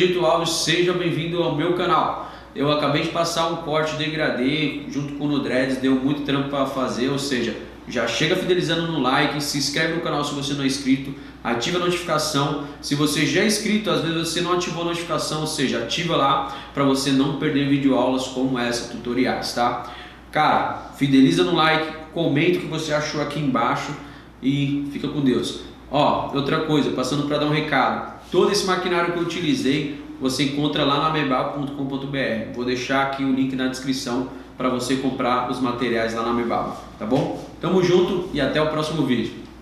dito Alves, seja bem-vindo ao meu canal. Eu acabei de passar um corte degradê junto com o Nudreads, deu muito trampo para fazer, ou seja, já chega fidelizando no like, se inscreve no canal se você não é inscrito, ativa a notificação. Se você já é inscrito, às vezes você não ativou a notificação, ou seja, ativa lá para você não perder videoaulas como essa, tutoriais, tá? Cara, fideliza no like, comenta o que você achou aqui embaixo e fica com Deus. Ó, outra coisa, passando para dar um recado, todo esse maquinário que eu utilizei você encontra lá na amebaba.com.br. Vou deixar aqui o link na descrição para você comprar os materiais lá na Amebaba, tá bom? Tamo junto e até o próximo vídeo.